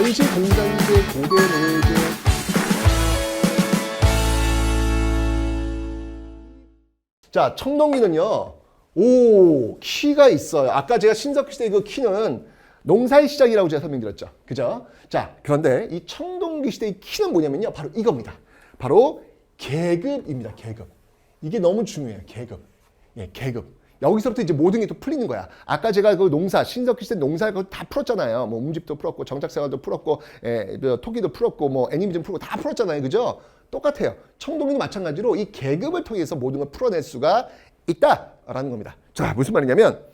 원시 공산제 고대 노예제. 자, 청동기는요. 오, 키가 있어요. 아까 제가 신석기 시대 그 키는 농사의 시작이라고 제가 설명드렸죠. 그죠? 자, 그런데 이 청동기 시대의 키는 뭐냐면요. 바로 이겁니다. 바로 계급입니다. 계급. 이게 너무 중요해요. 계급. 예, 계급. 여기서부터 이제 모든 게 또 풀리는 거야. 아까 제가 그 농사, 신석기 시대 농사 다 풀었잖아요. 뭐 움집도 풀었고, 정착생활도 풀었고, 토기도 풀었고, 뭐 애니미즘 풀고 다 풀었잖아요. 그죠? 똑같아요. 청동기도 마찬가지로 이 계급을 통해서 모든 걸 풀어낼 수가 있다라는 겁니다. 자, 무슨 말이냐면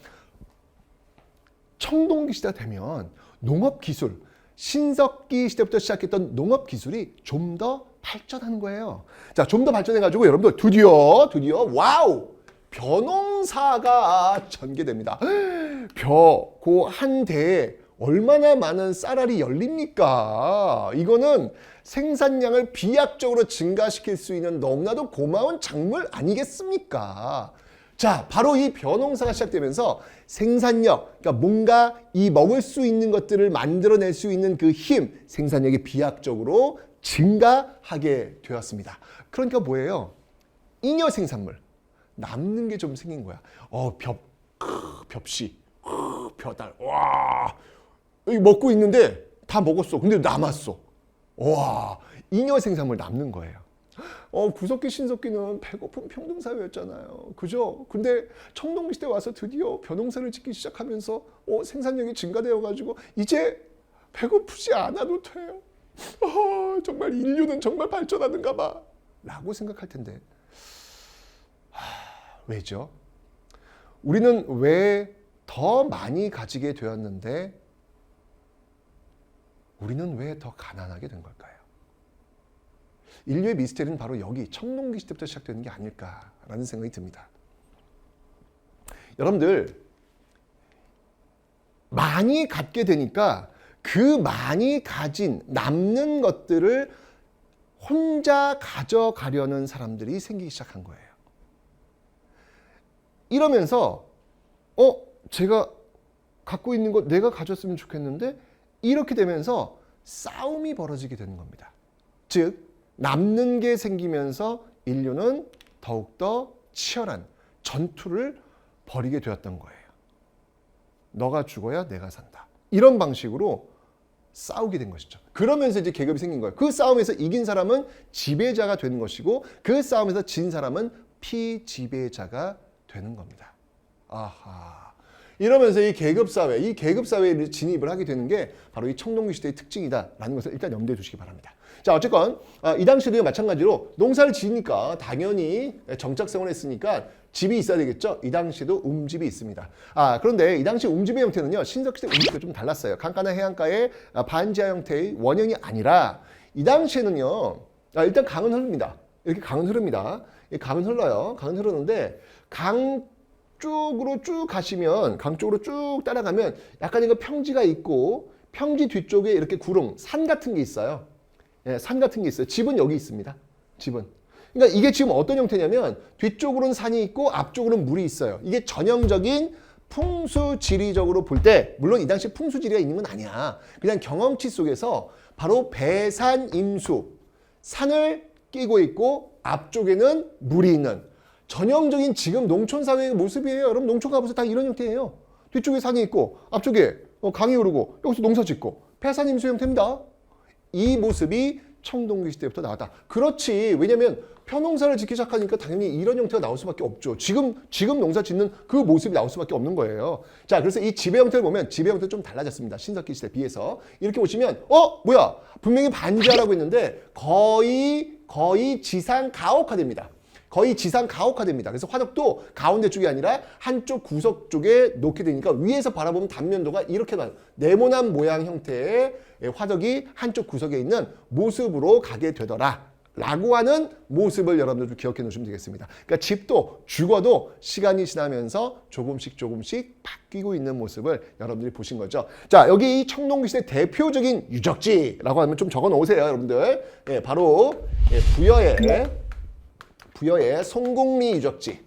청동기 시대가 되면 농업기술, 신석기 시대부터 시작했던 농업기술이 좀 더 발전하는 거예요. 자, 좀 더 발전해가지고 여러분들 드디어 와우! 벼농사가 전개됩니다. 그 한 대에 얼마나 많은 쌀알이 열립니까? 이거는 생산량을 비약적으로 증가시킬 수 있는 너무나도 고마운 작물 아니겠습니까? 자, 바로 이 벼농사가 시작되면서 생산력, 그러니까 뭔가 이 먹을 수 있는 것들을 만들어낼 수 있는 그 힘, 생산력이 비약적으로 증가하게 되었습니다. 그러니까 뭐예요? 잉여 생산물. 남는 게 좀 생긴 거야. 벽시, 벼달, 와, 이거 먹고 있는데 다 먹었어. 근데 남았어. 와, 잉여 생산물 남는 거예요. 구석기, 신석기는 배고픈 평등사회였잖아요. 그죠? 근데 청동기 시대 와서 드디어 벼농사를 짓기 시작하면서 생산력이 증가되어가지고 이제 배고프지 않아도 돼요. 정말 인류는 정말 발전하는가 봐. 라고 생각할 텐데. 왜죠? 우리는 왜 더 많이 가지게 되었는데 우리는 왜 더 가난하게 된 걸까요? 인류의 미스테리는 바로 여기 청동기 시대부터 시작되는 게 아닐까라는 생각이 듭니다. 여러분들 많이 갖게 되니까 그 많이 가진 남는 것들을 혼자 가져가려는 사람들이 생기기 시작한 거예요. 이러면서 제가 갖고 있는 것 내가 가졌으면 좋겠는데 이렇게 되면서 싸움이 벌어지게 되는 겁니다. 즉 남는 게 생기면서 인류는 더욱더 치열한 전투를 벌이게 되었던 거예요. 너가 죽어야 내가 산다. 이런 방식으로 싸우게 된 것이죠. 그러면서 이제 계급이 생긴 거예요. 그 싸움에서 이긴 사람은 지배자가 되는 것이고 그 싸움에서 진 사람은 피지배자가 되는 겁니다. 아하. 이러면서 이 계급사회에 진입을 하게 되는 게 바로 이 청동기 시대의 특징이다라는 것을 일단 염두에 두시기 바랍니다. 자, 어쨌건 이 당시도 마찬가지로 농사를 지으니까 당연히 정착생활을 했으니까 집이 있어야 되겠죠. 이 당시도 움집이 있습니다. 그런데 이 당시 움집의 형태는요. 신석기 시대 움집과 좀 달랐어요. 강가나 해안가의 반지하 형태의 원형이 아니라 이 당시에는요. 일단 강은 흐릅니다. 이렇게 강은 흐릅니다. 강은 흘러요. 강은 흐르는데 강 쪽으로 쭉 가시면 강 쪽으로 쭉 따라가면 약간 이거 평지가 있고 평지 뒤쪽에 이렇게 구릉, 산 같은 게 있어요. 예, 산 같은 게 있어요. 집은 여기 있습니다. 집은. 그러니까 이게 지금 어떤 형태냐면 뒤쪽으로는 산이 있고 앞쪽으로는 물이 있어요. 이게 전형적인 풍수지리적으로 볼 때 물론 이 당시 풍수지리가 있는 건 아니야. 그냥 경험치 속에서 바로 배산임수 산을 끼고 있고 앞쪽에는 물이 있는 전형적인 지금 농촌 사회의 모습이에요. 여러분 농촌 가보세요. 다 이런 형태예요. 뒤쪽에 산이 있고 앞쪽에 강이 흐르고 여기서 농사 짓고 배산임수 형태입니다. 이 모습이 청동기 시대부터 나왔다. 그렇지. 왜냐면 벼농사를 짓기 시작하니까 당연히 이런 형태가 나올 수밖에 없죠. 지금 농사 짓는 그 모습이 나올 수밖에 없는 거예요. 자, 그래서 이 지배 형태를 보면 지배 형태가 좀 달라졌습니다. 신석기 시대에 비해서. 이렇게 보시면 뭐야? 분명히 반지하라고 했는데 거의 지상 가옥화됩니다. 거의 지상 가옥화됩니다. 그래서 화덕도 가운데 쪽이 아니라 한쪽 구석 쪽에 놓게 되니까 위에서 바라보면 단면도가 이렇게 나요. 네모난 모양 형태의 화덕이 한쪽 구석에 있는 모습으로 가게 되더라. 라고 하는 모습을 여러분들 기억해 놓으시면 되겠습니다. 그러니까 집도 죽어도 시간이 지나면서 조금씩 바뀌고 있는 모습을 여러분들이 보신 거죠. 자, 여기 이 청동기 시대 대표적인 유적지라고 하면 좀 적어 놓으세요, 여러분들. 바로 부여의 송곡리 유적지.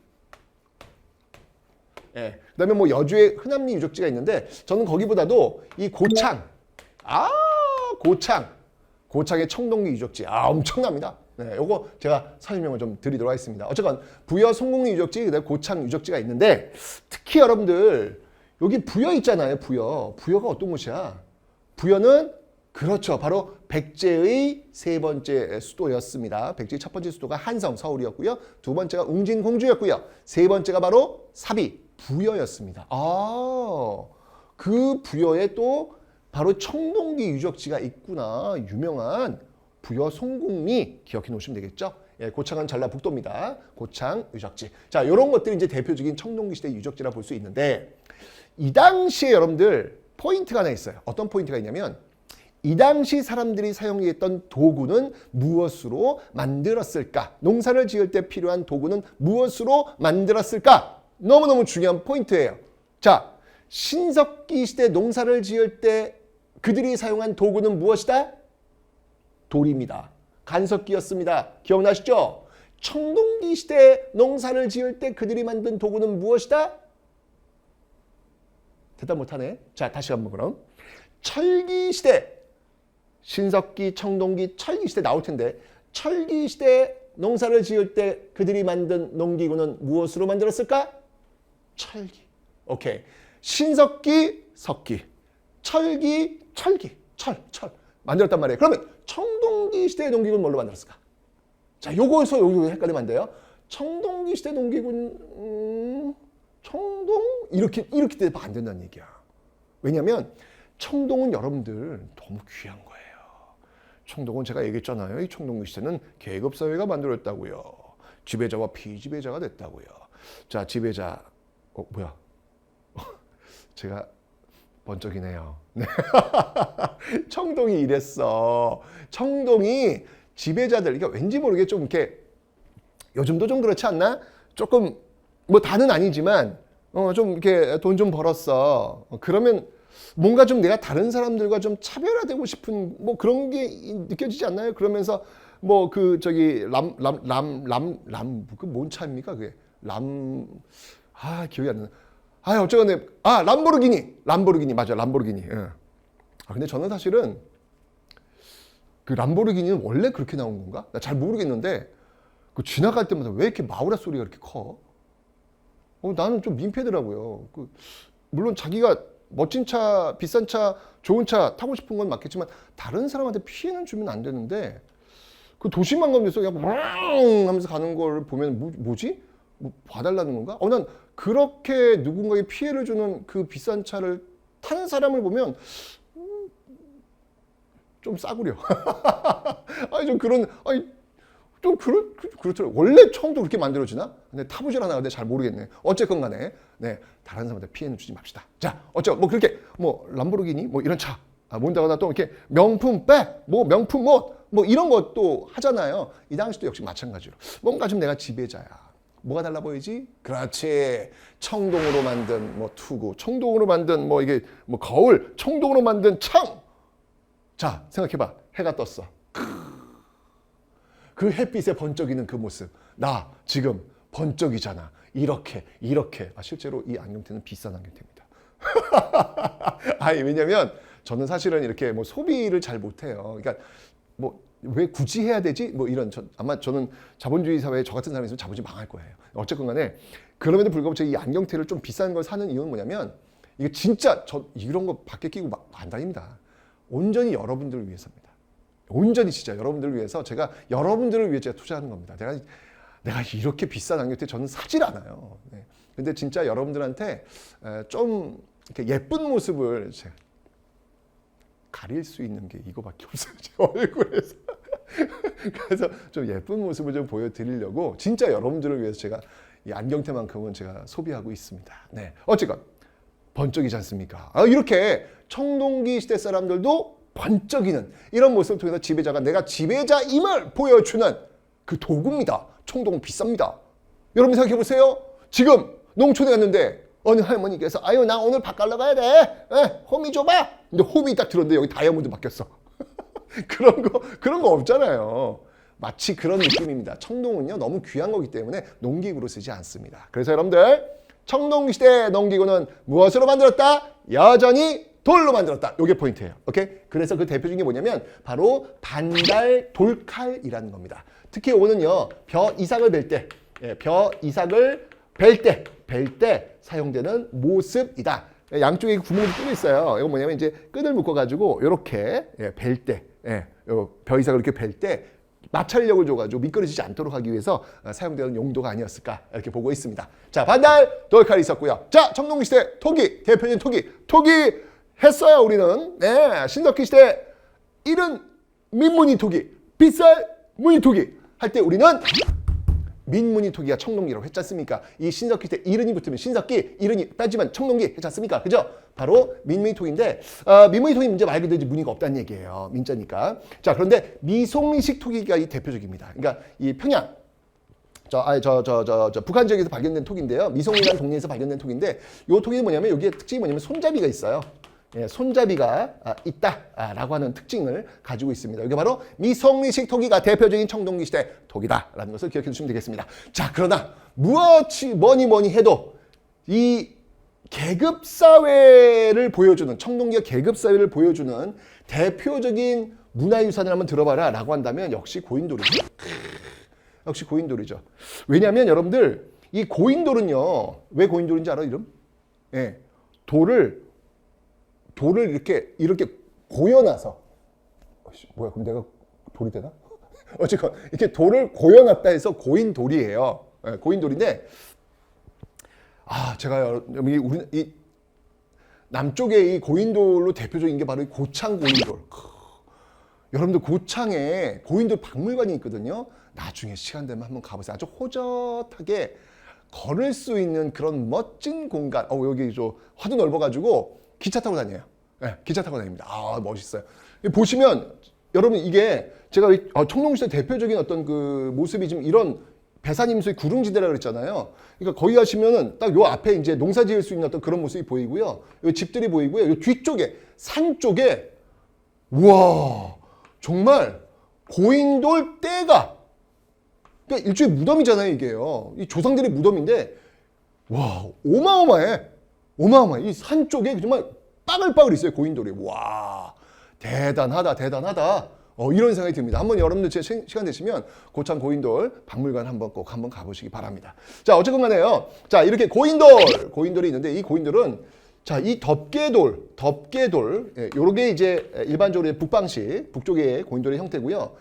그다음에 뭐 여주의 흔암리 유적지가 있는데 저는 거기보다도 이 고창. 고창의 청동기 유적지. 엄청납니다. 네, 요거 제가 설명을 좀 드리도록 하겠습니다. 어쨌건 부여 송곡리 유적지, 그다음에 고창 유적지가 있는데 특히 여러분들 여기 부여 있잖아요. 부여가 어떤 곳이야? 부여는 그렇죠. 바로 백제의 세 번째 수도였습니다. 백제의 첫 번째 수도가 한성, 서울이었고요. 두 번째가 웅진, 공주였고요. 세 번째가 바로 사비, 부여였습니다. 그 부여에 또 바로 청동기 유적지가 있구나. 유명한 부여 송곡리 기억해 놓으시면 되겠죠. 예, 고창은 전라북도입니다. 고창 유적지. 자, 이런 것들이 이제 대표적인 청동기 시대 유적지라 볼 수 있는데 이 당시에 여러분들 포인트가 하나 있어요. 어떤 포인트가 있냐면 이 당시 사람들이 사용했던 도구는 무엇으로 만들었을까? 농사를 지을 때 필요한 도구는 무엇으로 만들었을까? 너무너무 중요한 포인트예요. 자, 신석기 시대 농사를 지을 때 그들이 사용한 도구는 무엇이다? 돌입니다. 간석기였습니다. 기억나시죠? 청동기 시대 농사를 지을 때 그들이 만든 도구는 무엇이다? 대답 못하네. 자, 다시 한번 그럼. 철기 시대, 신석기, 청동기, 철기 시대 나올 텐데 철기 시대 농사를 지을 때 그들이 만든 농기구는 무엇으로 만들었을까? 철기. 오케이. 신석기, 석기. 철기, 철. 만들었단 말이에요. 그러면 청동기 시대의 농기구는 뭘로 만들었을까? 자, 요거 헷갈리면 안 돼요. 청동기 시대 농기구는 청동? 이렇게 되면 안 된다는 얘기야. 왜냐면 청동은 여러분들 너무 귀한 거예요. 청동은 제가 얘기했잖아요. 이 청동기 시대는 계급사회가 만들어졌다고요. 지배자와 피지배자가 됐다고요. 자, 지배자, 뭐야? 제가 번쩍이네요. 청동이 이랬어. 청동이 지배자들, 그러니까 왠지 모르게 좀 이렇게 요즘도 좀 그렇지 않나? 조금 뭐 다는 아니지만 좀 이렇게 돈 좀 벌었어. 그러면 뭔가 좀 내가 다른 사람들과 좀 차별화되고 싶은 뭐 그런 게 느껴지지 않나요? 그러면서 뭐 그 저기 그 뭔 차입니까? 그게 기억이 안 나. 어쨌건 람보르기니 맞아, 람보르기니. 예. 근데 저는 사실은 그 람보르기니는 원래 그렇게 나온 건가? 나 잘 모르겠는데 그 지나갈 때마다 왜 이렇게 마우라 소리가 이렇게 커? 나는 좀 민폐더라고요. 물론 자기가 멋진 차, 비싼 차, 좋은 차 타고 싶은 건 맞겠지만 다른 사람한테 피해는 주면 안 되는데 그 도심만 가면서 그냥 왕 하면서 가는 걸 보면 뭐지? 뭐 봐달라는 건가? 난 그렇게 누군가에게 피해를 주는 그 비싼 차를 타는 사람을 보면 좀 싸구려. 그렇더라고요. 원래 처음부터 그렇게 만들어지나? 근데 타보질 않아. 근데 잘 모르겠네. 어쨌건 간에, 네, 다른 사람한테 피해는 주지 맙시다. 자, 뭐 그렇게, 람보르기니, 이런 차, 뭔다거나 또 이렇게 명품 백, 명품 옷, 이런 것도 하잖아요. 이 당시도 역시 마찬가지로. 뭔가 좀 내가 지배자야. 뭐가 달라 보이지? 그렇지. 청동으로 만든 투구, 청동으로 만든 이게 거울, 청동으로 만든 창. 자, 생각해봐. 해가 떴어. 그 햇빛에 번쩍이는 그 모습. 나 지금 번쩍이잖아. 이렇게. 실제로 이 안경테는 비싼 안경테입니다. 왜냐면 저는 사실은 이렇게 소비를 잘 못해요. 그러니까 왜 굳이 해야 되지? 아마 저는 자본주의 사회에 저 같은 사람이 있으면 자본주의 망할 거예요. 어쨌건 간에 그럼에도 불구하고 제가 이 안경테를 좀 비싼 걸 사는 이유는 뭐냐면 이게 진짜 이런 거 밖에 끼고 안 다닙니다. 온전히 여러분들을 위해서입니다. 온전히 진짜 여러분들을 위해서 제가 여러분들을 위해 제가 투자하는 겁니다. 내가 이렇게 비싼 안경테 저는 사질 않아요. 네. 근데 진짜 여러분들한테 좀 이렇게 예쁜 모습을 제가 가릴 수 있는 게 이거밖에 없어요. 제 얼굴에서. 그래서 좀 예쁜 모습을 좀 보여드리려고 진짜 여러분들을 위해서 제가 이 안경테만큼은 제가 소비하고 있습니다. 네. 어쨌건 번쩍이지 않습니까? 이렇게 청동기 시대 사람들도 번쩍이는 이런 모습을 통해서 지배자가 내가 지배자임을 보여주는 그 도구입니다. 청동은 비쌉니다. 여러분 생각해 보세요. 지금 농촌에 갔는데 어느 할머니께서 나 오늘 밥 갈러 가야 돼. 호미 줘봐. 근데 호미 딱 들었는데 여기 다이아몬드 바뀌었어. 그런 거 없잖아요. 마치 그런 느낌입니다. 청동은요 너무 귀한 거기 때문에 농기구로 쓰지 않습니다. 그래서 여러분들 청동시대 농기구는 무엇으로 만들었다? 여전히 돌로 만들었다. 이게 포인트예요. 오케이? 그래서 그 대표적인 게 뭐냐면 바로 반달 돌칼이라는 겁니다. 특히 이거는요. 벼 이삭을 벨 때, 벼 이삭을 벨 때 사용되는 모습이다. 양쪽에 구멍이 뚫려 있어요. 이건 뭐냐면 이제 끈을 묶어가지고 이렇게 벨 때, 벼 이삭을 이렇게 벨 때 마찰력을 줘가지고 미끄러지지 않도록 하기 위해서 사용되는 용도가 아니었을까 이렇게 보고 있습니다. 자, 반달 돌칼이 있었고요. 자, 청동기 시대 토기, 대표적인 토기 했어요. 우리는 신석기 시대 이른 민무늬 토기, 빗살 무늬 토기 할 때 우리는 민무늬 토기가 청동기라고 했지 않습니까? 이 신석기 때 이른이 붙으면 신석기, 이른이 빼지만 청동기 했지 않습니까? 그죠? 바로 민무늬 토기인데 민무늬 토기 문제 말 그대로 이제 무늬가 없다는 얘기예요. 민자니까. 자, 그런데 미송리식 토기가 이 대표적입니다. 그러니까 이 평양 북한 지역에서 발견된 토기인데요. 미송이라는 동네에서 발견된 토기인데 이 토기는 뭐냐면 여기에 특징이 뭐냐면 손잡이가 있어요. 손잡이가 있다라고 하는 특징을 가지고 있습니다. 이게 바로 미송리식 토기가 대표적인 청동기 시대 토기다라는 것을 기억해 주시면 되겠습니다. 자, 그러나 뭐니 해도 이 계급사회를 보여주는 청동기가 계급사회를 보여주는 대표적인 문화유산을 한번 들어봐라 라고 한다면 역시 고인돌이죠. 역시 고인돌이죠. 왜냐하면 여러분들 이 고인돌은요. 왜 고인돌인지 알아요? 이름? 돌을 이렇게 고여놔서 뭐야 그럼 내가 돌이 되나? 어쨌건 이렇게 돌을 고여놨다 해서 고인돌이에요. 고인돌인데 제가 우리 이 남쪽에 이 고인돌로 대표적인 게 바로 이 고창 고인돌. 여러분들 고창에 고인돌 박물관이 있거든요. 나중에 시간 되면 한번 가보세요. 아주 호젓하게 걸을 수 있는 그런 멋진 공간. 여기 화도 넓어가지고 기차 타고 다녀요. 기차 타고 다닙니다. 멋있어요. 보시면 여러분 이게 제가 청동시대 대표적인 어떤 그 모습이 지금 이런 배산임수의 구릉지대라 그랬잖아요. 그러니까 거기 가시면은 딱 요 앞에 이제 농사 지을 수 있는 어떤 그런 모습이 보이고요. 요 집들이 보이고요. 요 뒤쪽에 산 쪽에 우와 정말 고인돌 떼가 그러니까 일종의 무덤이잖아요 이게요. 이 조상들의 무덤인데 와 어마어마해. 이 산 쪽에 정말 빠글빠글 있어요 고인돌이. 와 대단하다. 이런 생각이 듭니다. 한번 여러분들 제 시간 되시면 고창 고인돌 박물관 꼭 가보시기 바랍니다. 자, 어쨌건 간에요. 자, 이렇게 고인돌이 있는데 이 고인돌은 자, 이 덮개돌, 요게 이제 일반적으로 북방식, 북쪽의 고인돌의 형태고요.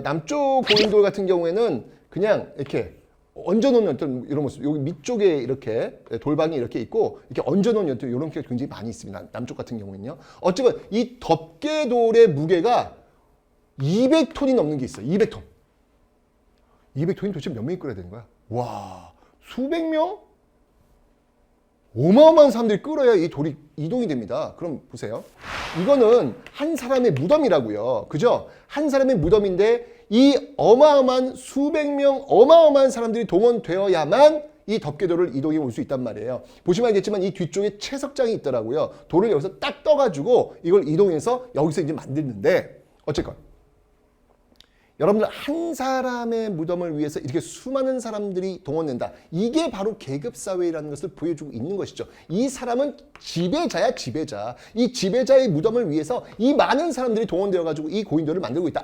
남쪽 고인돌 같은 경우에는 그냥 이렇게 얹어놓은 어떤 이런 모습. 여기 밑쪽에 이렇게 돌방이 이렇게 있고 이렇게 얹어놓은 어떤 이런 게 굉장히 많이 있습니다. 남쪽 같은 경우는요. 어쨌든 이 덮개돌의 무게가 200톤이 넘는 게 있어요. 200톤. 200톤이 도대체 몇 명이 끌어야 되는 거야? 와, 수백 명? 어마어마한 사람들이 끌어야 이 돌이 이동이 됩니다. 그럼 보세요. 이거는 한 사람의 무덤이라고요. 그죠? 한 사람의 무덤인데 이 어마어마한 수백 명, 어마어마한 사람들이 동원되어야만 이 덮개돌을 이동해 올 수 있단 말이에요. 보시면 알겠지만 이 뒤쪽에 채석장이 있더라고요. 돌을 여기서 딱 떠가지고 이걸 이동해서 여기서 이제 만드는데 어쨌건 여러분들 한 사람의 무덤을 위해서 이렇게 수많은 사람들이 동원된다. 이게 바로 계급사회라는 것을 보여주고 있는 것이죠. 이 사람은 지배자야 지배자. 이 지배자의 무덤을 위해서 이 많은 사람들이 동원되어가지고 이 고인돌을 만들고 있다.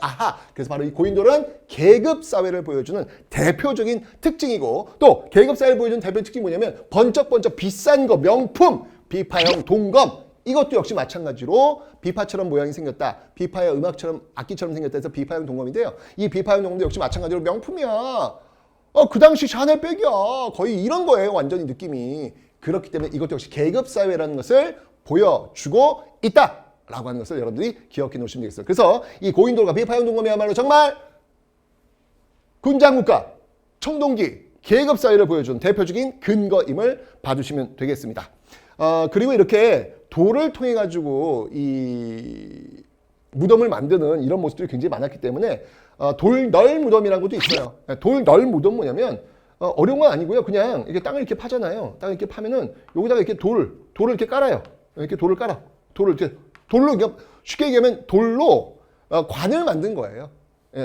그래서 바로 이 고인돌은 계급사회를 보여주는 대표적인 특징이고 또 계급사회를 보여주는 대표 특징이 뭐냐면 번쩍번쩍 비싼 거 명품 비파형 동검 이것도 역시 마찬가지로 비파처럼 모양이 생겼다. 비파의 음악처럼 악기처럼 생겼다 해서 비파형 동검인데요. 이 비파형 동검도 역시 마찬가지로 명품이야. 그 당시 샤넬백이야. 거의 이런 거예요. 완전히 느낌이. 그렇기 때문에 이것도 역시 계급사회라는 것을 보여주고 있다라고 하는 것을 여러분들이 기억해 놓으시면 되겠어요. 그래서 이 고인돌과 비파형 동검이야말로 정말 군장국가, 청동기, 계급사회를 보여주는 대표적인 근거임을 봐주시면 되겠습니다. 그리고 이렇게 돌을 통해 가지고 이 무덤을 만드는 이런 모습들이 굉장히 많았기 때문에 돌널 무덤이라는 것도 있어요. 돌널 무덤 뭐냐면 어려운 건 아니고요. 그냥 이렇게 땅을 이렇게 파잖아요. 땅을 이렇게 파면은 여기다가 이렇게 돌을 이렇게 깔아요. 이렇게 돌을 깔아. 돌로 쉽게 얘기하면 돌로 관을 만든 거예요.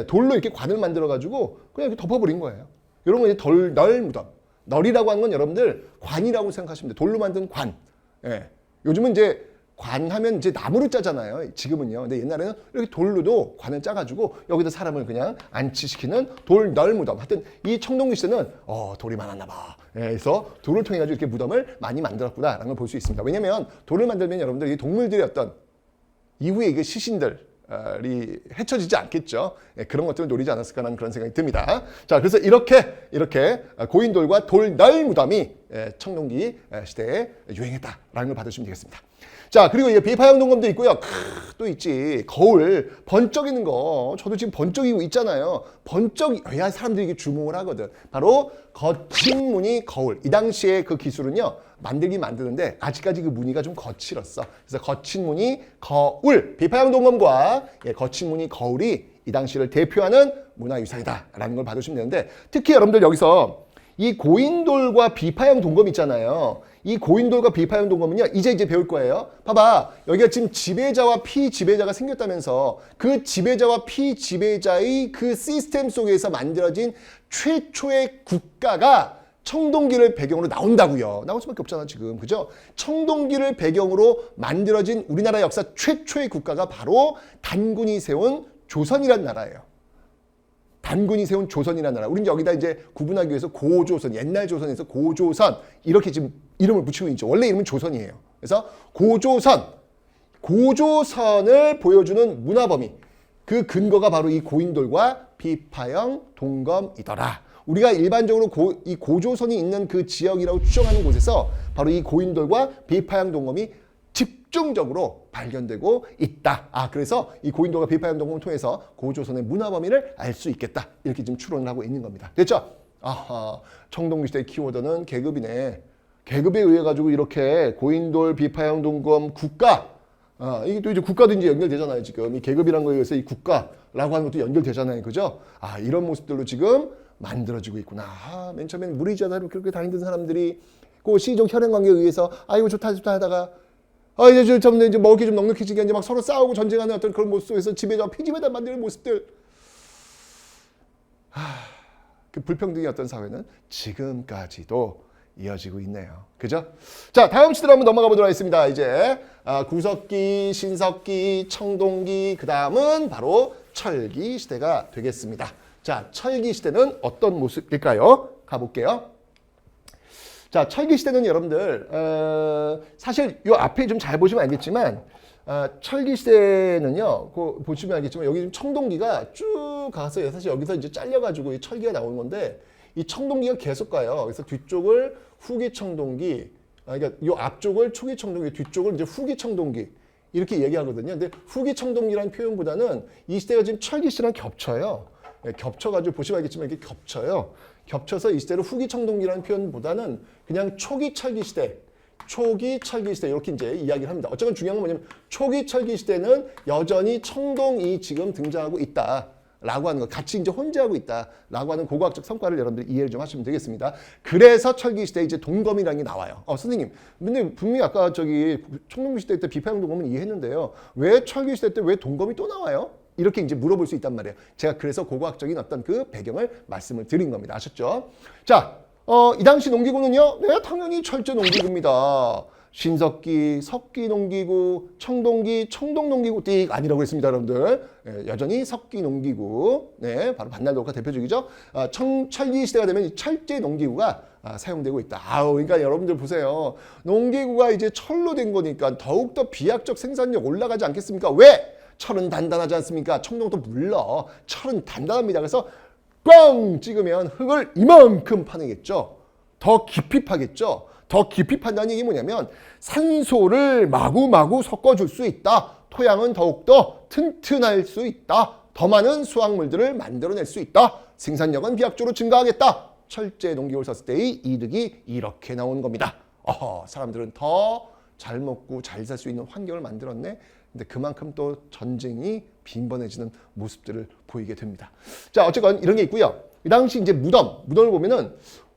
돌로 이렇게 관을 만들어 가지고 그냥 이렇게 덮어버린 거예요. 이런 거 이제 돌널 무덤. 널이라고 하는 건 여러분들 관이라고 생각하시면 돼요. 돌로 만든 관. 요즘은 이제 관하면 이제 나무로 짜잖아요. 지금은요. 근데 옛날에는 이렇게 돌로도 관을 짜가지고 여기다 사람을 그냥 안치시키는 돌 무덤. 하여튼 이 청동기 시대는 돌이 많았나 봐. 그래서 돌을 통해 가지고 이렇게 무덤을 많이 만들었구나라는 걸 볼 수 있습니다. 왜냐하면 돌을 만들면 여러분들 이 동물들의 어떤 이후에 이 시신들이 헤쳐지지 않겠죠. 그런 것들을 노리지 않았을까라는 그런 생각이 듭니다. 자, 그래서 이렇게 고인돌과 돌 무덤이 청동기 시대에 유행했다라는 걸 받으시면 되겠습니다. 자, 그리고 이제 비파형 동검도 있고요. 또 있지. 거울 번쩍이는 거. 저도 지금 번쩍이고 있잖아요. 번쩍여야 사람들이 이게 주목을 하거든. 바로 거친 무늬 거울. 이 당시에 그 기술은요. 만들는데 아직까지 그 무늬가 좀 거칠었어. 그래서 거친 무늬 거울. 비파형 동검과 거친 무늬 거울이 이 당시를 대표하는 문화유산이다라는 걸 받으시면 되는데, 특히 여러분들 여기서 이 고인돌과 비파형 동검 있잖아요. 이 고인돌과 비파형 동검은요, 이제 배울 거예요. 봐봐. 여기가 지금 지배자와 피지배자가 생겼다면서 그 지배자와 피지배자의 그 시스템 속에서 만들어진 최초의 국가가 청동기를 배경으로 나온다고요. 나올 수밖에 없잖아, 지금. 그죠? 청동기를 배경으로 만들어진 우리나라 역사 최초의 국가가 바로 단군이 세운 조선이란 나라예요. 단군이 세운 조선이라는 나라. 우리는 여기다 이제 구분하기 위해서 고조선, 옛날 조선에서 고조선 이렇게 지금 이름을 붙이고 있죠. 원래 이름은 조선이에요. 그래서 고조선을 보여주는 문화범위. 그 근거가 바로 이 고인돌과 비파형 동검이더라. 우리가 일반적으로 이 고조선이 있는 그 지역이라고 추정하는 곳에서 바로 이 고인돌과 비파형 동검이 집중적으로 발견되고 있다. 그래서 이 고인돌과 비파형 동검을 통해서 고조선의 문화 범위를 알 수 있겠다. 이렇게 지금 추론을 하고 있는 겁니다. 됐죠? 청동기 시대의 키워드는 계급이네. 계급에 의해 가지고 이렇게 고인돌, 비파형 동검, 국가. 이게 또 이제 국가도 이제 연결되잖아요. 지금 이 계급이라는 거에 의해서 이 국가라고 하는 것도 연결되잖아요. 그죠? 이런 모습들로 지금 만들어지고 있구나. 맨 처음에는 무리지하다로 그렇게 다니던 사람들이 그 시족 혈연 관계에 의해서 이거 좋다 하다가 이제 먹을 게 좀 넉넉해지게 이제 막 서로 싸우고 전쟁하는 어떤 그런 모습 속에서 지배자와 피지배자 만드는 모습들. 그 불평등의 어떤 사회는 지금까지도 이어지고 있네요. 그죠? 자, 다음 시대로 한번 넘어가 보도록 하겠습니다. 이제 구석기, 신석기, 청동기, 그 다음은 바로 철기 시대가 되겠습니다. 자, 철기 시대는 어떤 모습일까요? 가볼게요. 자, 철기 시대는 여러분들 사실 이 앞에 좀 잘 보시면 알겠지만 철기 시대는요, 보시면 알겠지만 여기 지금 청동기가 쭉 가서 사실 여기서 이제 잘려가지고 이 철기가 나오는 건데 이 청동기가 계속 가요. 그래서 뒤쪽을 후기 청동기, 그러니까 이 앞쪽을 초기 청동기, 뒤쪽을 이제 후기 청동기 이렇게 얘기하거든요. 근데 후기 청동기라는 표현보다는 이 시대가 지금 철기 시대랑 겹쳐요. 겹쳐가지고 보시면 알겠지만 이렇게 겹쳐요. 겹쳐서 이 시대를 후기 청동기라는 표현보다는 그냥 초기 철기 시대, 이렇게 이제 이야기를 합니다. 어쨌건 중요한 건 뭐냐면 초기 철기 시대는 여전히 청동이 지금 등장하고 있다라고 하는 거, 같이 이제 혼재하고 있다라고 하는 고고학적 성과를 여러분들이 이해를 좀 하시면 되겠습니다. 그래서 철기 시대에 이제 동검이라는 게 나와요. 선생님, 근데 분명히 아까 청동기 시대 때 비파형 동검은 이해했는데요. 왜 철기 시대 때 왜 동검이 또 나와요? 이렇게 이제 물어볼 수 있단 말이에요. 제가 그래서 고고학적인 어떤 그 배경을 말씀을 드린 겁니다. 아셨죠? 자, 이 당시 농기구는요, 네, 당연히 철제 농기구입니다. 신석기, 석기 농기구, 청동기, 청동 농기구 띡 아니라고 했습니다, 여러분들. 여전히 석기 농기구, 네, 바로 반날도가 대표적이죠. 철기 시대가 되면 철제 농기구가 사용되고 있다. 그러니까 여러분들 보세요. 농기구가 이제 철로 된 거니까 더욱더 비약적 생산력 올라가지 않겠습니까? 왜? 철은 단단하지 않습니까? 청동도 물러. 철은 단단합니다. 그래서 꽝 찍으면 흙을 이만큼 파내겠죠. 더 깊이 파겠죠. 더 깊이 판다는 얘기 뭐냐면 산소를 마구마구 섞어줄 수 있다. 토양은 더욱더 튼튼할 수 있다. 더 많은 수확물들을 만들어낼 수 있다. 생산력은 비약적으로 증가하겠다. 철제 농기구를 썼을 때의 이득이 이렇게 나오는 겁니다. 사람들은 더 잘 먹고 잘 살 수 있는 환경을 만들었네. 근데 그만큼 또 전쟁이 빈번해지는 모습들을 보이게 됩니다. 자, 어쨌건 이런 게 있고요. 이 당시 이제 무덤을 보면은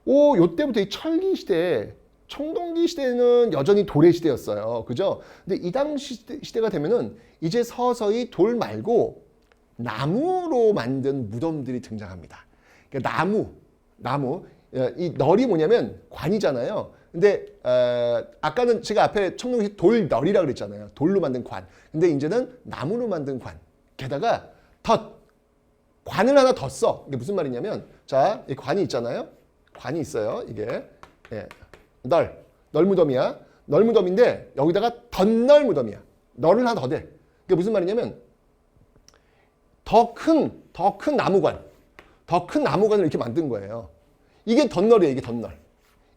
요때부터 이 철기 시대, 청동기 시대는 여전히 돌의 시대였어요. 그죠? 근데 이 당시 시대가 되면은 이제 서서히 돌 말고 나무로 만든 무덤들이 등장합니다. 그러니까 나무. 이 널이 뭐냐면 관이잖아요. 근데 아까는 제가 앞에 청동기 돌널이라고 그랬잖아요. 돌로 만든 관. 근데 이제는 나무로 만든 관. 게다가 덧. 관을 하나 더 써. 이게 무슨 말이냐면 자, 이 관이 있잖아요. 관이 있어요. 이게 널 무덤이야. 널 무덤인데 여기다가 덧널 무덤이야. 널을 하나 더 대. 이게 무슨 말이냐면 더 큰 나무관. 더 큰 나무관을 이렇게 만든 거예요. 이게 덧널이에요. 이게 덧널.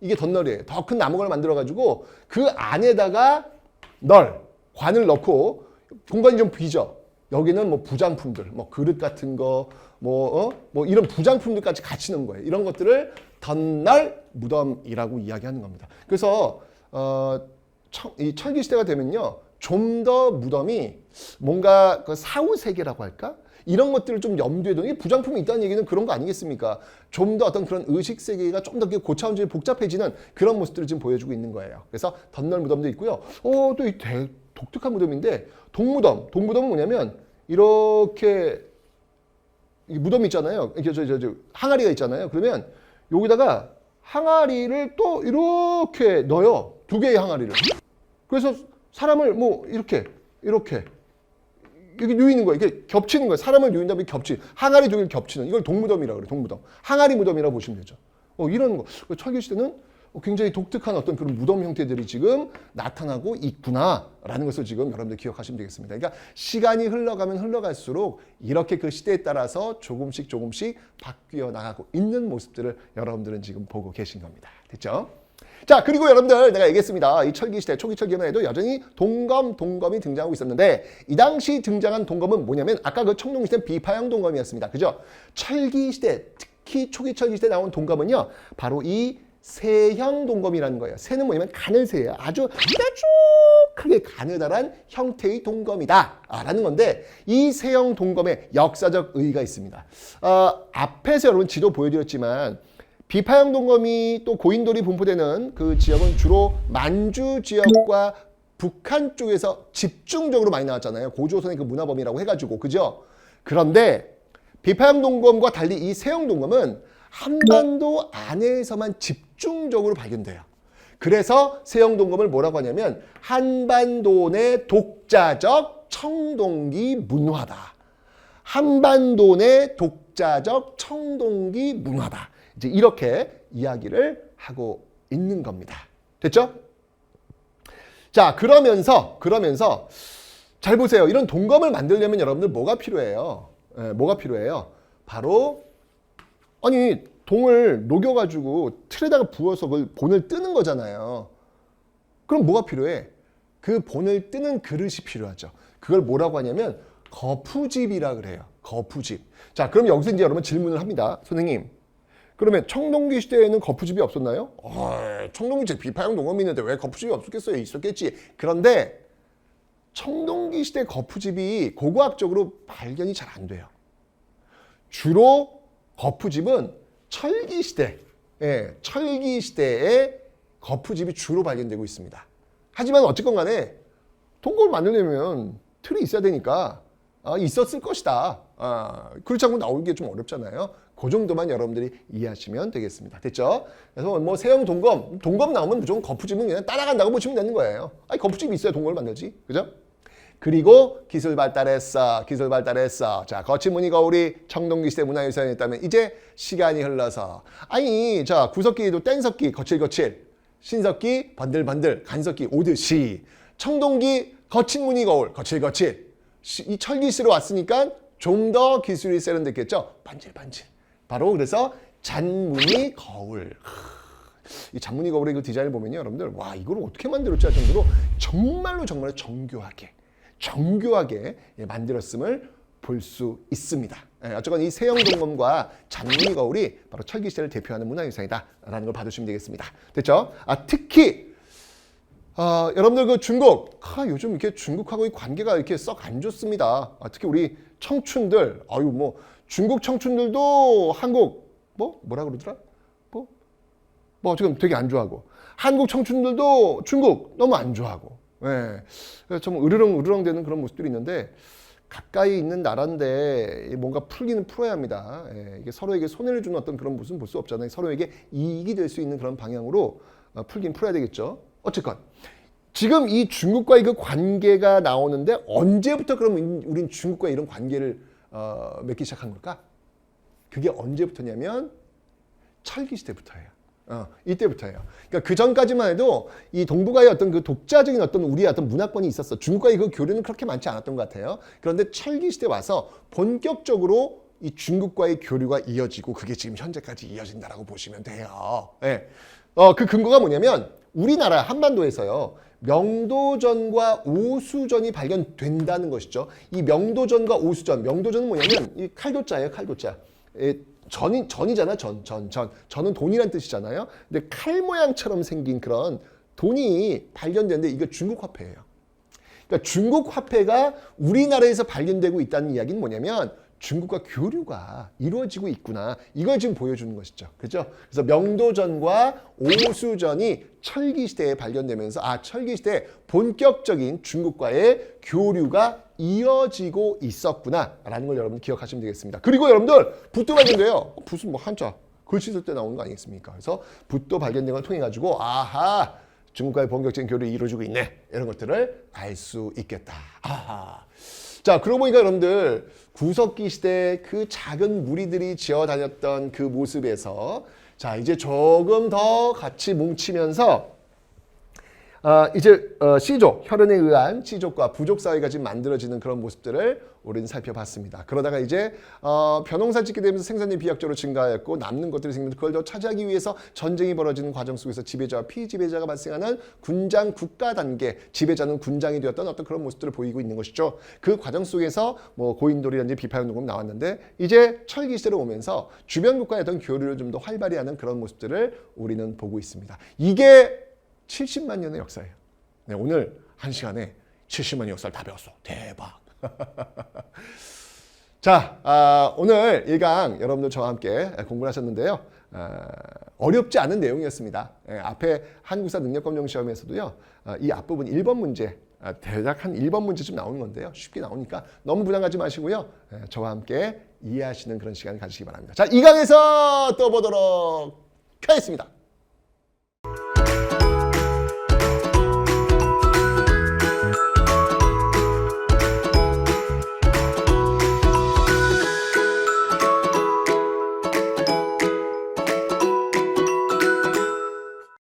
이게 덧널이에요. 더 큰 나무관을 만들어가지고 그 안에다가 관을 넣고 공간이 좀 비죠. 여기는 뭐 부장품들, 뭐 그릇 같은 거, 뭐 이런 부장품들까지 같이 넣은 거예요. 이런 것들을 덧날 무덤이라고 이야기하는 겁니다. 그래서 이 철기 시대가 되면요, 좀 더 무덤이 뭔가 그 사후 세계라고 할까? 이런 것들을 좀 염두에 두는 게 부장품이 있다는 얘기는 그런 거 아니겠습니까? 좀 더 어떤 그런 의식 세계가 좀 더 고차원적이 복잡해지는 그런 모습들을 지금 보여주고 있는 거예요. 그래서 덧널 무덤도 있고요. 또 이 독특한 무덤인데 동무덤은 뭐냐면 이렇게 무덤이 있잖아요. 이렇게 저 항아리가 있잖아요. 그러면 여기다가 항아리를 또 이렇게 넣어요. 두 개의 항아리를. 그래서 사람을 뭐 이렇게 여기 누이는 거예요. 이게 겹치는 거예요. 사람을 누인 다음에 항아리 두 개를 겹치는 이걸 동무덤이라고 그래요. 동무덤. 항아리 무덤이라고 보시면 되죠. 이런 거. 철기 시대는 굉장히 독특한 어떤 그런 무덤 형태들이 지금 나타나고 있구나라는 것을 지금 여러분들 기억하시면 되겠습니다. 그러니까 시간이 흘러가면 흘러갈수록 이렇게 그 시대에 따라서 조금씩 바뀌어 나가고 있는 모습들을 여러분들은 지금 보고 계신 겁니다. 됐죠? 자, 그리고 여러분들 내가 얘기했습니다. 이 철기 시대, 초기 철기만 해도 여전히 동검이 등장하고 있었는데 이 당시 등장한 동검은 뭐냐면 아까 그 청동기 시대는 비파형 동검이었습니다. 그죠? 철기 시대, 특히 초기 철기 시대에 나온 동검은요. 바로 이 세형 동검이라는 거예요. 세는 뭐냐면 가늘새예요. 아주 뾰족하게 가느다란 형태의 동검이다 라는 건데 이 세형 동검에 역사적 의의가 있습니다. 앞에서 여러분 지도 보여드렸지만 비파형 동검이 또 고인돌이 분포되는 그 지역은 주로 만주 지역과 북한 쪽에서 집중적으로 많이 나왔잖아요. 고조선의 그 문화범위라고 해가지고. 그죠? 그런데 비파형 동검과 달리 이 세형 동검은 한반도 안에서만 집중적으로 발견돼요. 그래서 세형 동검을 뭐라고 하냐면 한반도 내 독자적 청동기 문화다. 한반도 내 독자적 청동기 문화다. 이제 이렇게 이야기를 하고 있는 겁니다. 됐죠? 자, 그러면서 잘 보세요. 이런 동검을 만들려면 여러분들 뭐가 필요해요? 뭐가 필요해요? 바로 아니 동을 녹여가지고 틀에다가 부어서 그걸 본을 뜨는 거잖아요. 그럼 뭐가 필요해? 그 본을 뜨는 그릇이 필요하죠. 그걸 뭐라고 하냐면 거푸집이라 그래요. 거푸집. 자, 그럼 여기서 이제 여러분 질문을 합니다. 선생님, 그러면 청동기 시대에는 거푸집이 없었나요? 청동기 시대 비파형 동검이 있는데 왜 거푸집이 없었겠어요? 있었겠지. 그런데 청동기 시대 거푸집이 고고학적으로 발견이 잘 안 돼요. 주로 거푸집은 철기 시대에 거푸집이 주로 발견되고 있습니다. 하지만 어쨌건 간에 동검을 만들려면 틀이 있어야 되니까 있었을 것이다. 그렇지 않고 나오기 좀 어렵잖아요. 그 정도만 여러분들이 이해하시면 되겠습니다. 됐죠? 그래서 뭐 세형 동검 나오면 무조건 거푸집은 그냥 따라간다고 보시면 되는 거예요. 거푸집이 있어야 동검을 만들지. 그죠? 그리고 기술 발달했어. 자, 거친 무늬 거울이 청동기 시대 문화유산이 있다면 이제 시간이 흘러서 자, 구석기도 뗀석기 거칠거칠, 신석기 번들번들, 간석기 오듯이 청동기 거친 무늬 거울 거칠거칠, 이 철기 시대로 왔으니까 좀 더 기술이 세련됐겠죠. 반질반질. 바로 그래서 잔무늬 거울. 이 잔무늬 거울의 그 디자인을 보면요, 여러분들 와 이걸 어떻게 만들었지 할 정도로 정말로 정교하게 만들었음을 볼 수 있습니다. 어쨌건 이 세형 동검과 잔무늬 거울이 바로 철기 시대를 대표하는 문화유산이다라는 걸 봐주시면 되겠습니다. 됐죠? 특히 여러분들 그 중국 요즘 이렇게 중국하고 의 관계가 이렇게 썩 안 좋습니다. 특히 우리 청춘들 뭐 중국 청춘들도 한국 뭐라 그러더라? 지금 되게 안 좋아하고 한국 청춘들도 중국 너무 안 좋아하고 좀 으르렁 되는 그런 모습들이 있는데 가까이 있는 나라인데 뭔가 풀기는 풀어야 합니다. 이게 서로에게 손해를 주는 어떤 그런 모습은 볼 수 없잖아요. 서로에게 이익이 될 수 있는 그런 방향으로 풀긴 풀어야 되겠죠. 어쨌건 지금 이 중국과의 그 관계가 나오는데 언제부터 그럼 우린 중국과 이런 관계를 맺기 시작한 걸까? 그게 언제부터냐면 철기 시대부터예요. 이때부터예요. 그러니까 그 전까지만 해도 이 동북아의 어떤 그 독자적인 어떤 우리의 어떤 문화권이 있었어. 중국과의 그 교류는 그렇게 많지 않았던 것 같아요. 그런데 철기 시대 와서 본격적으로 이 중국과의 교류가 이어지고 그게 지금 현재까지 이어진다라고 보시면 돼요. 네. 그 근거가 뭐냐면 우리나라 한반도에서요. 명도전과 오수전이 발견된다는 것이죠. 이 명도전과 오수전, 명도전은 뭐냐면 이 칼도자예요, 칼도자. 전이잖아, 전은 돈이란 뜻이잖아요. 근데 칼 모양처럼 생긴 그런 돈이 발견됐는데 이게 중국 화폐예요. 그러니까 중국 화폐가 우리나라에서 발견되고 있다는 이야기는 뭐냐면 중국과 교류가 이루어지고 있구나. 이걸 지금 보여주는 것이죠. 그렇죠? 그래서 명도전과 오수전이 철기시대에 발견되면서 철기시대에 본격적인 중국과의 교류가 이어지고 있었구나라는 걸 여러분 기억하시면 되겠습니다. 그리고 여러분들 붓도 발견돼요. 붓은 뭐 한자, 글씨 쓸 때 나오는 거 아니겠습니까? 그래서 붓도 발견된 걸 통해 가지고 아하, 중국과의 본격적인 교류가 이루어지고 있네. 이런 것들을 알 수 있겠다. 아하. 자, 그러고 보니까 여러분들 구석기 시대 그 작은 무리들이 지어 다녔던 그 모습에서 자, 이제 조금 더 같이 뭉치면서 이제 씨족, 혈연에 의한 씨족과 부족 사회가 지금 만들어지는 그런 모습들을 우리는 살펴봤습니다. 그러다가 이제 벼농사 짓게 되면서 생산량이 비약적으로 증가했고 남는 것들이 생기면서 그걸 더 차지하기 위해서 전쟁이 벌어지는 과정 속에서 지배자와 피지배자가 발생하는 군장 국가 단계, 지배자는 군장이 되었던 어떤 그런 모습들을 보이고 있는 것이죠. 그 과정 속에서 뭐 고인돌이라든지 비파용동금 나왔는데 이제 철기 시대로 오면서 주변 국가의 어떤 교류를 좀 더 활발히 하는 그런 모습들을 우리는 보고 있습니다. 이게 70만 년의 역사예요. 네, 오늘 한 시간에 70만 년 역사를 다 배웠어. 대박. 자, 오늘 1강 여러분들 저와 함께 공부를 하셨는데요. 어렵지 않은 내용이었습니다. 앞에 한국사 능력검정 시험에서도요. 이 앞부분 1번 문제, 대략 한 1번 문제쯤 나오는 건데요. 쉽게 나오니까 너무 부담 가지 마시고요. 저와 함께 이해하시는 그런 시간을 가지시기 바랍니다. 자, 2강에서 또 보도록 하겠습니다.